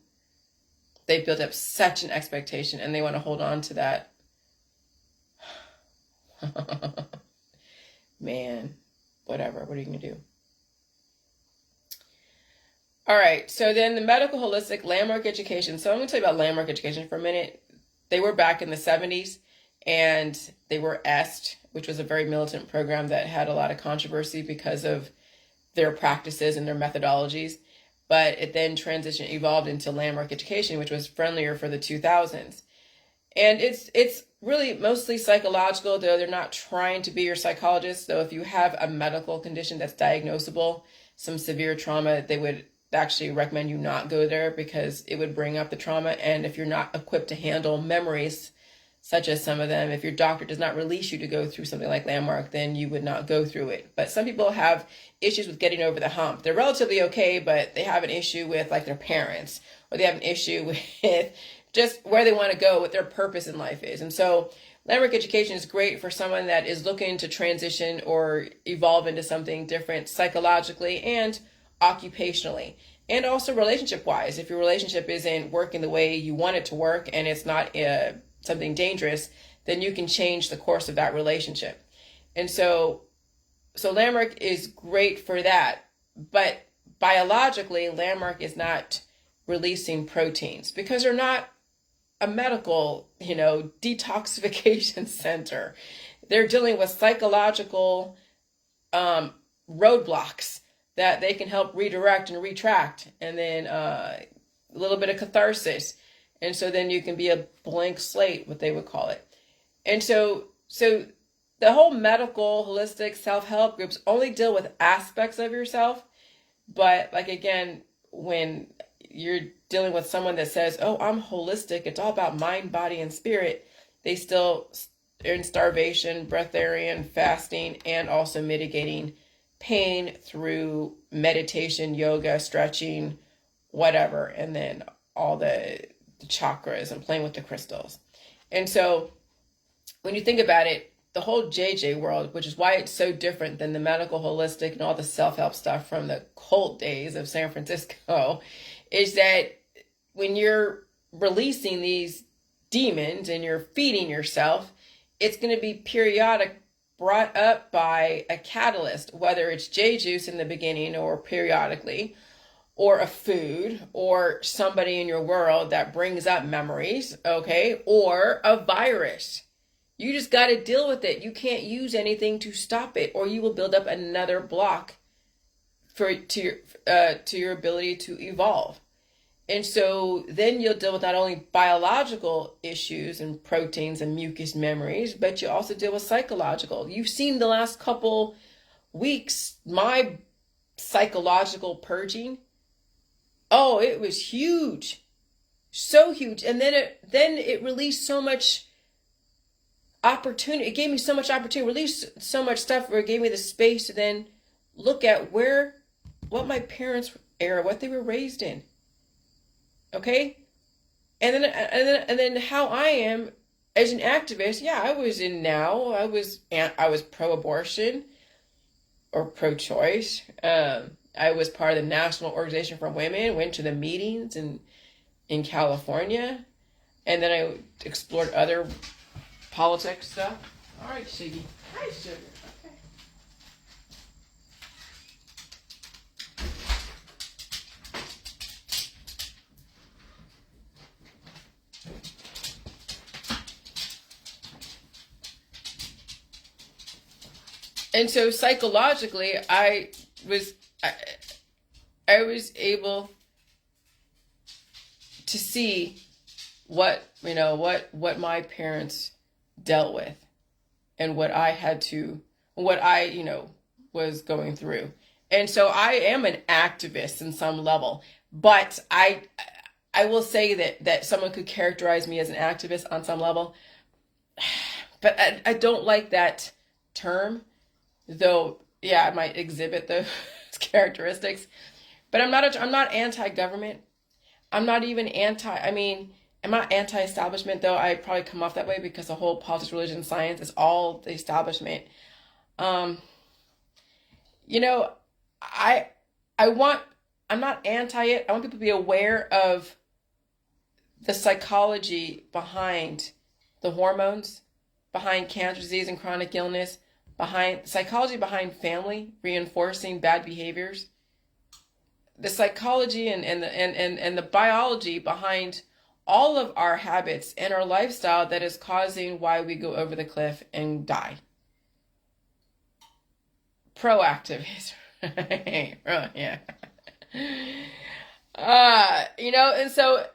They built up such an expectation and they want to hold on to that. Man, whatever. What are you going to do? All right. So then the medical holistic landmark education. So I'm going to tell you about landmark education for a minute. They were back in the 70s and they were EST, which was a very militant program that had a lot of controversy because of their practices and their methodologies. But it then evolved into landmark education, which was friendlier for the 2000s. And it's really mostly psychological, though they're not trying to be your psychologist. Though if you have a medical condition that's diagnosable, some severe trauma, they would actually recommend you not go there because it would bring up the trauma. And if you're not equipped to handle memories, such as some of them, if your doctor does not release you to go through something like landmark, then you would not go through it. But some people have issues with getting over the hump. They're relatively okay, but they have an issue with like their parents, or they have an issue with just where they want to go, what their purpose in life is. And so landmark education is great for someone that is looking to transition or evolve into something different psychologically and occupationally, and also relationship wise. If your relationship isn't working the way you want it to work and it's not something dangerous, then you can change the course of that relationship. And so landmark is great for that. But biologically, landmark is not releasing proteins because they're not a medical, detoxification center. They're dealing with psychological roadblocks that they can help redirect and retract, and then a little bit of catharsis. And so then you can be a blank slate, what they would call it. And so the whole medical, holistic, self-help groups only deal with aspects of yourself. But like, again, when you're dealing with someone that says, oh, I'm holistic, it's all about mind, body, and spirit, they still are in starvation, breatharian, fasting, and also mitigating pain through meditation, yoga, stretching, whatever, and then all the chakras and playing with the crystals. And so when you think about it, the whole JJ world, which is why it's so different than the medical, holistic, and all the self-help stuff from the cult days of San Francisco, is that when you're releasing these demons and you're feeding yourself, it's going to be periodic, brought up by a catalyst, whether it's J juice in the beginning or periodically, or a food, or somebody in your world that brings up memories, okay, or a virus. You just got to deal with it. You can't use anything to stop it, or you will build up another block to your ability to evolve. And so then you'll deal with not only biological issues and proteins and mucus memories, but you also deal with psychological. You've seen the last couple weeks my psychological purging. Oh, it was huge. So huge. And then it released so much opportunity. It gave me so much opportunity, released so much stuff where it gave me the space to then look at what my parents era, what they were raised in. Okay? And then how I am as an activist. Yeah, I was pro-abortion or pro-choice. I was part of the National Organization for Women, went to the meetings in California, and then I explored other politics stuff. All right, Shiggy. Hi, sugar. Okay. And so psychologically, I was able to see what my parents dealt with and what I was going through. And so I am an activist in some level, but I will say that someone could characterize me as an activist on some level, but I don't like that term, though. Yeah, I might exhibit those characteristics, but I'm not anti-government. I'm not even I'm not anti-establishment, though I probably come off that way because the whole politics, religion, science is all the establishment. I'm not anti it. I want people to be aware of the psychology behind the hormones, behind cancer, disease, and chronic illness, behind psychology behind family reinforcing bad behaviors, the psychology and the biology behind all of our habits and our lifestyle that is causing why we go over the cliff and die. Proactive is yeah. And so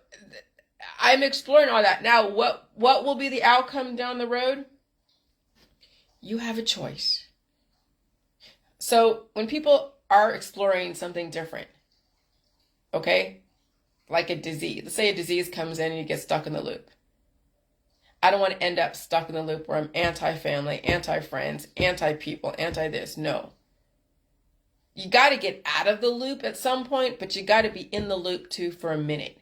I'm exploring all that. Now, what will be the outcome down the road? You have a choice. So when people are exploring something different, okay, like a disease, let's say a disease comes in and you get stuck in the loop. I don't want to end up stuck in the loop where I'm anti-family, anti-friends, anti-people, anti-this. No. You got to get out of the loop at some point, but you got to be in the loop too for a minute.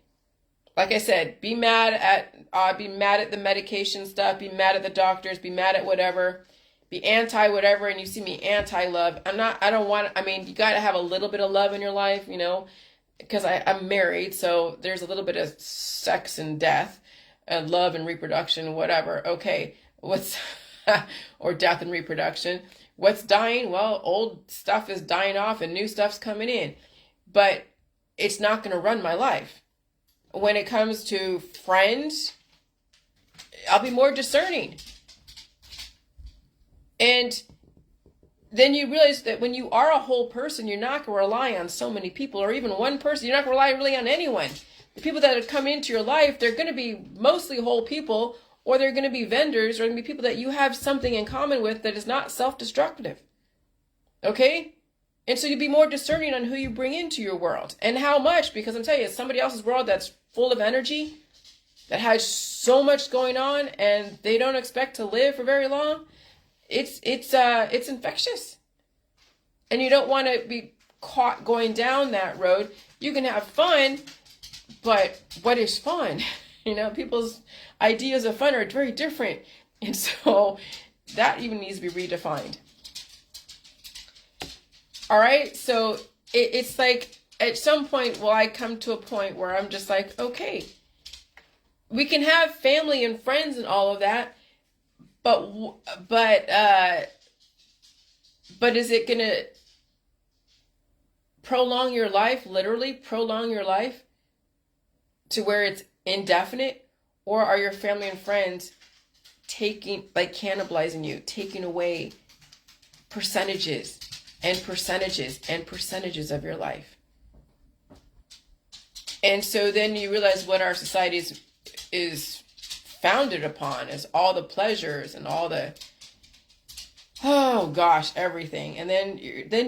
Like I said, be mad at the medication stuff, be mad at the doctors, be mad at whatever, be anti whatever, and you see me anti-love. You got to have a little bit of love in your life, because I'm married, so there's a little bit of sex and death and love and reproduction, whatever. Okay, or death and reproduction. What's dying? Well, old stuff is dying off and new stuff's coming in. But it's not going to run my life. When it comes to friends, I'll be more discerning. And then you realize that when you are a whole person, you're not going to rely on so many people or even one person. You're not going to rely really on anyone. The people that have come into your life, they're going to be mostly whole people, or they're going to be vendors, or going to be people that you have something in common with that is not self-destructive. Okay? And so you'd be more discerning on who you bring into your world and how much, because I'm telling you, it's somebody else's world that's full of energy, that has so much going on, and they don't expect to live for very long. It's infectious. And you don't want to be caught going down that road. You can have fun, but what is fun? People's ideas of fun are very different. And so that even needs to be redefined. All right. So it's like at some point, will I come to a point where I'm just like, okay, we can have family and friends and all of that. But is it going to prolong your life, literally prolong your life to where it's indefinite? Or are your family and friends taking, like cannibalizing you, taking away percentages and percentages and percentages of your life. And so then you realize what our society is founded upon is all the pleasures and all the, oh gosh, everything. And then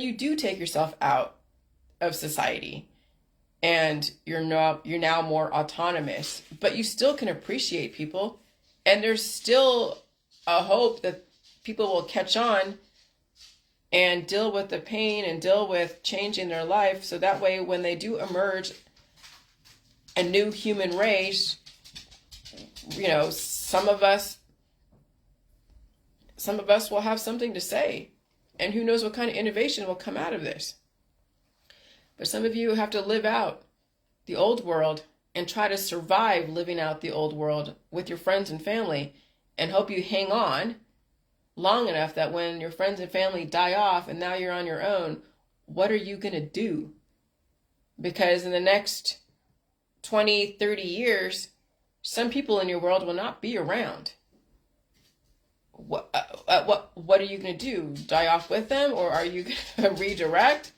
you do take yourself out of society, and you're now more autonomous, but you still can appreciate people, and there's still a hope that people will catch on and deal with the pain and deal with changing their life, so that way when they do emerge a new human race, you know, some of us will have something to say, and who knows what kind of innovation will come out of this. But some of you have to live out the old world and try to survive living out the old world with your friends and family, and hope you hang on long enough that when your friends and family die off and now you're on your own, what are you going to do? Because in the next 20, 30 years, some people in your world will not be around. What are you going to do? Die off with them? Or are you going to redirect?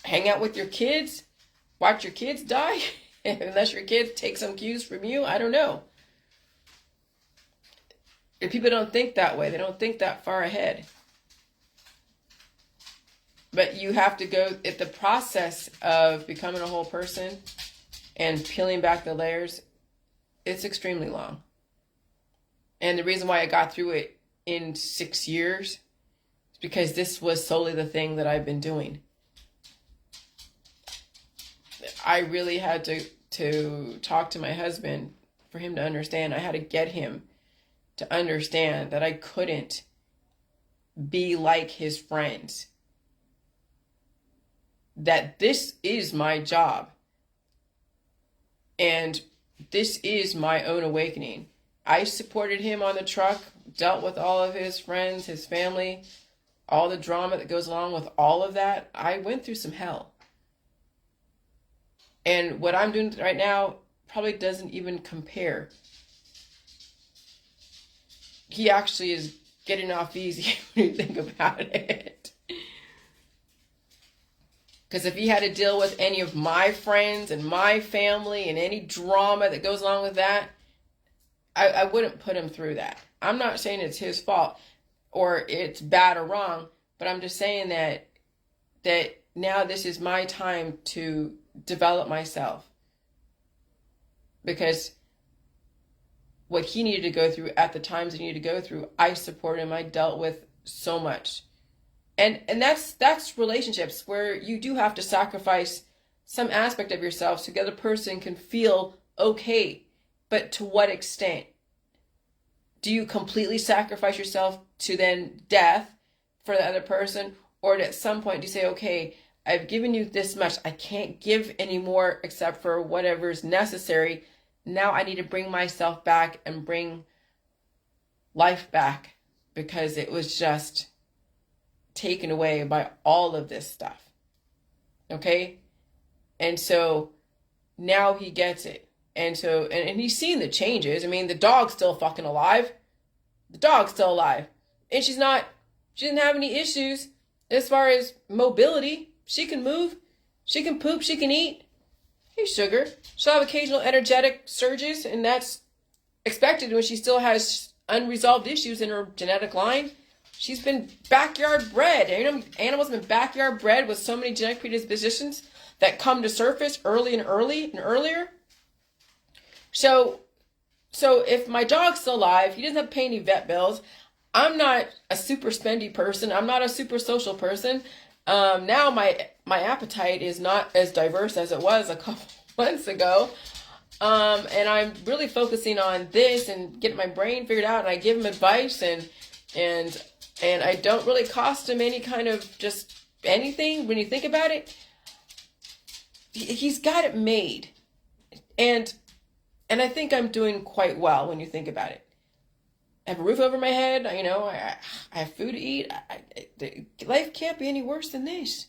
Hang out with your kids? Watch your kids die? Unless your kids take some cues from you? I don't know. And people don't think that way. They don't think that far ahead. But you have to go at the process of becoming a whole person and peeling back the layers. It's extremely long. And the reason why I got through it in 6 years is because this was solely the thing that I've been doing. I really had to talk to my husband for him to understand. I had to get him to understand that I couldn't be like his friends. That this is my job. And this is my own awakening. I supported him on the truck, dealt with all of his friends, his family, all the drama that goes along with all of that. I went through some hell. And what I'm doing right now probably doesn't even compare. He actually is getting off easy when you think about it. Because if he had to deal with any of my friends and my family and any drama that goes along with that, I wouldn't put him through that. I'm not saying it's his fault or it's bad or wrong, but I'm just saying that now this is my time to develop myself. Because what he needed to go through at the times he needed to go through, I supported him. I dealt with so much. And that's relationships where you do have to sacrifice some aspect of yourself so the other person can feel okay. But to what extent? Do you completely sacrifice yourself to then death for the other person? Or at some point do you say, okay, I've given you this much. I can't give any more except for whatever is necessary. Now I need to bring myself back and bring life back because it was just taken away by all of this stuff. Okay? And so now he gets it. And so, and he's seen the changes. I mean, the dog's still fucking alive. The dog's still alive. And she didn't have any issues as far as mobility. She can move. She can poop. She can eat. Hey, sugar. She'll have occasional energetic surges, and that's expected when she still has unresolved issues in her genetic line. She's been backyard bred. You know, animals have been backyard bred with so many genetic predispositions that come to surface early and earlier. So if my dog's still alive, he doesn't have to pay any vet bills. I'm not a super spendy person. I'm not a super social person. Now my appetite is not as diverse as it was a couple months ago. And I'm really focusing on this and getting my brain figured out. And I give him advice and I don't really cost him any kind of just anything when you think about it. He's got it made. And I think I'm doing quite well when you think about it. I have a roof over my head. You know, I have food to eat. Life can't be any worse than this.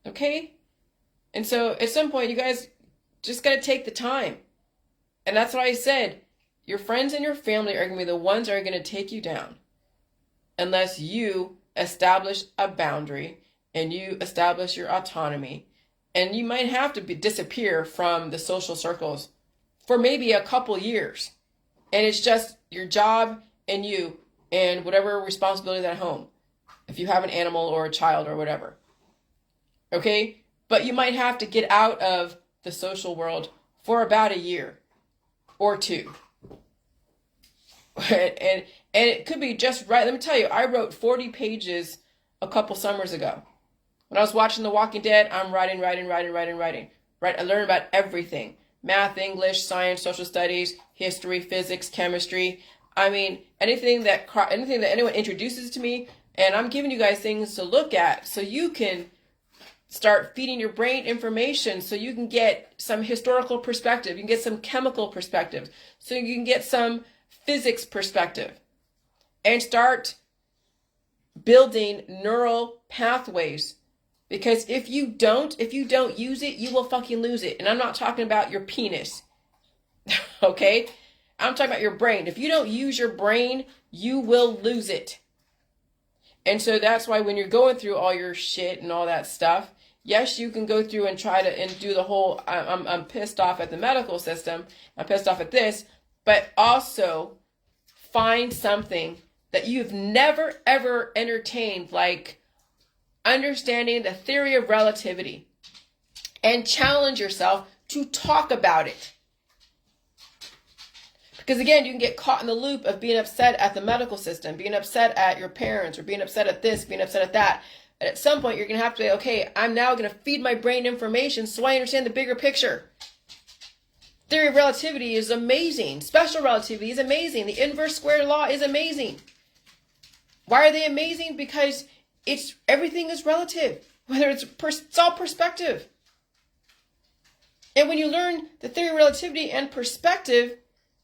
Okay? And so at some point, you guys just got to take the time. And that's what I said. your friends and your family are going to be the ones that are going to take you down unless you establish a boundary and you establish your autonomy. And you might have to disappear from the social circles for maybe a couple years. And it's just your job and you and whatever responsibilities at home, if you have an animal or a child or whatever. Okay? But you might have to get out of the social world for about a year or two. And it could be just right. Let me tell you, I wrote 40 pages a couple summers ago. When I was watching The Walking Dead, I'm writing. Right? I learned about everything. Math, English, science, social studies, history, physics, chemistry. I mean, anything that anyone introduces to me, and I'm giving you guys things to look at so you can start feeding your brain information, so you can get some historical perspective, you can get some chemical perspective, so you can get some physics perspective, and start building neural pathways. Because if you don't use it, you will fucking lose it. And I'm not talking about your penis. Okay? I'm talking about your brain. If you don't use your brain, you will lose it. And so that's why when you're going through all your shit and all that stuff, yes, you can go through and try to and do the whole, I'm pissed off at the medical system, I'm pissed off at this, but also find something that you've never ever entertained, like understanding the theory of relativity, and challenge yourself to talk about it. Because again, you can get caught in the loop of being upset at the medical system, being upset at your parents, or being upset at this, being upset at that. And at some point, you're going to have to say, okay, I'm now going to feed my brain information so I understand the bigger picture. Theory of relativity is amazing. Special relativity is amazing. The inverse square law is amazing. Why are they amazing? Because everything is relative. Whether it's all perspective. And when you learn the theory of relativity and perspective,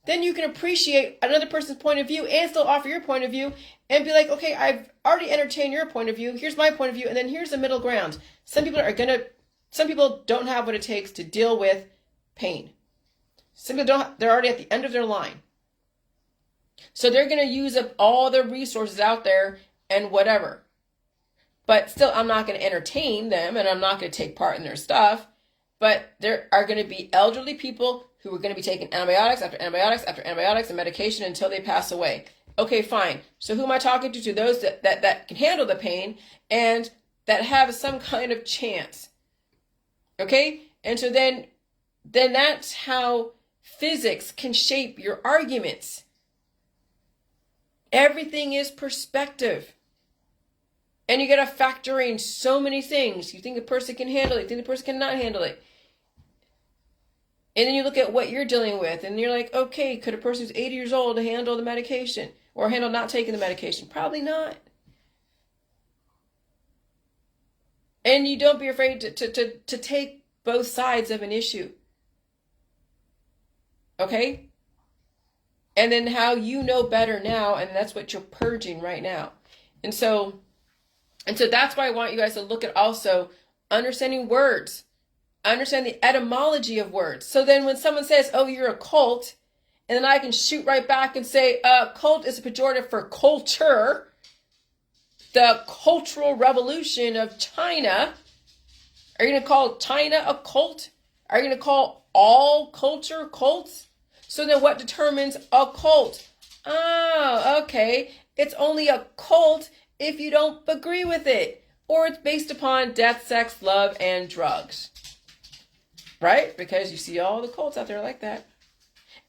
then you can appreciate another person's point of view and still offer your point of view and be like, okay, I've already entertained your point of view. Here's my point of view. And then here's the middle ground. Some people don't have what it takes to deal with pain. Some people they're already at the end of their line. So they're going to use up all the resources out there and whatever. But still, I'm not going to entertain them and I'm not going to take part in their stuff. But there are going to be elderly people who are going to be taking antibiotics after antibiotics after antibiotics and medication until they pass away. Okay, fine. So who am I talking to? To those that can handle the pain and that have some kind of chance. Okay? And so then that's how physics can shape your arguments. Everything is perspective. And you got to factor in so many things. You think the person can handle it. You think the person cannot handle it. And then you look at what you're dealing with. And you're like, okay, could a person who's 80 years old handle the medication? Or handle not taking the medication? Probably not. And you don't be afraid to take both sides of an issue. Okay? And then how you know better now. And that's what you're purging right now. And so that's why I want you guys to look at also understanding words. Understand the etymology of words. So then when someone says, oh, you're a cult, and then I can shoot right back and say, cult is a pejorative for culture. The Cultural Revolution of China. Are you going to call China a cult? Are you going to call all culture cults? So then what determines a cult? Oh, okay. It's only a cult if you don't agree with it. Or it's based upon death, sex, love, and drugs. Right? Because you see all the cults out there like that.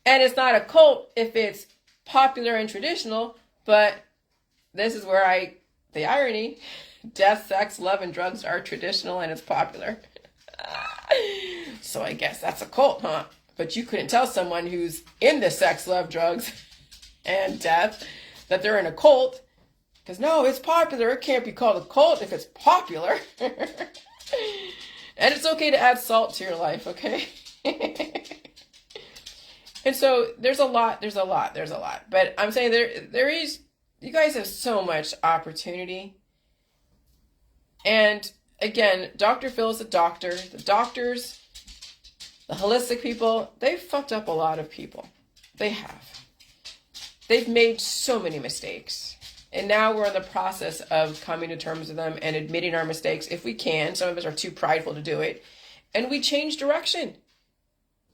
And it's not a cult if it's popular and traditional, but this is where the irony, death, sex, love, and drugs are traditional and it's popular. So I guess that's a cult, huh? But you couldn't tell someone who's in the sex, love, drugs, and death that they're in a cult. Because no, it's popular. It can't be called a cult if it's popular. And it's okay to add salt to your life, okay? And so there's a lot. But I'm saying there is, you guys have so much opportunity. And again, Dr. Phil is a doctor. The doctors, the holistic people, they've fucked up a lot of people. They have. they've made so many mistakes. And now we're in the process of coming to terms with them and admitting our mistakes if we can. Some of us are too prideful to do it. And we change direction.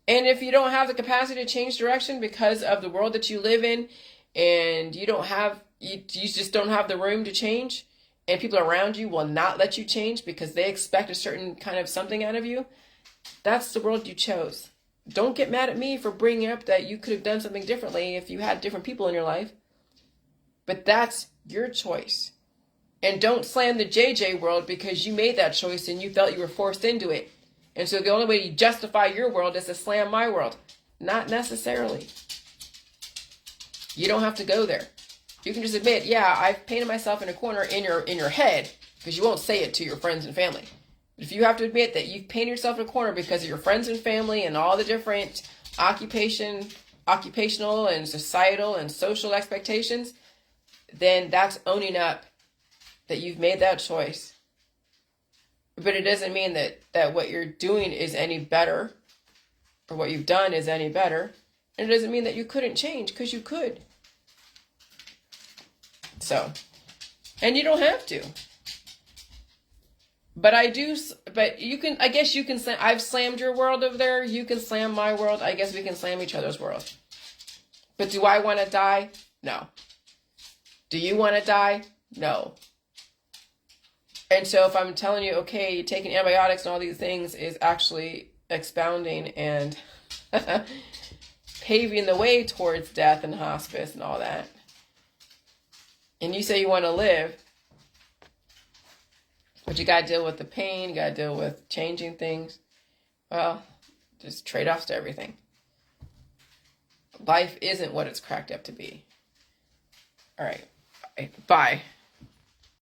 And if you don't have the capacity to change direction because of the world that you live in, and you just don't have the room to change, and people around you will not let you change because they expect a certain kind of something out of you, that's the world you chose. Don't get mad at me for bringing up that you could have done something differently if you had different people in your life. But that's your choice. And don't slam the JJ world because you made that choice and you felt you were forced into it. And so the only way you justify your world is to slam my world. Not necessarily. You don't have to go there. You can just admit, yeah, I've painted myself in a corner in your head, because you won't say it to your friends and family. But if you have to admit that you've painted yourself in a corner because of your friends and family and all the different occupational and societal and social expectations, then that's owning up that you've made that choice. But it doesn't mean that what you're doing is any better, or what you've done is any better. And it doesn't mean that you couldn't change, because you could. So, and you don't have to. But you can, I guess you can slam, I've slammed your world over there. You can slam my world. I guess we can slam each other's world. But do I want to die? No. Do you want to die? No. And so if I'm telling you, okay, taking antibiotics and all these things is actually expounding and paving the way towards death and hospice and all that, and you say you want to live, but you got to deal with the pain, you got to deal with changing things, well, just trade-offs to everything. Life isn't what it's cracked up to be. All right. Bye.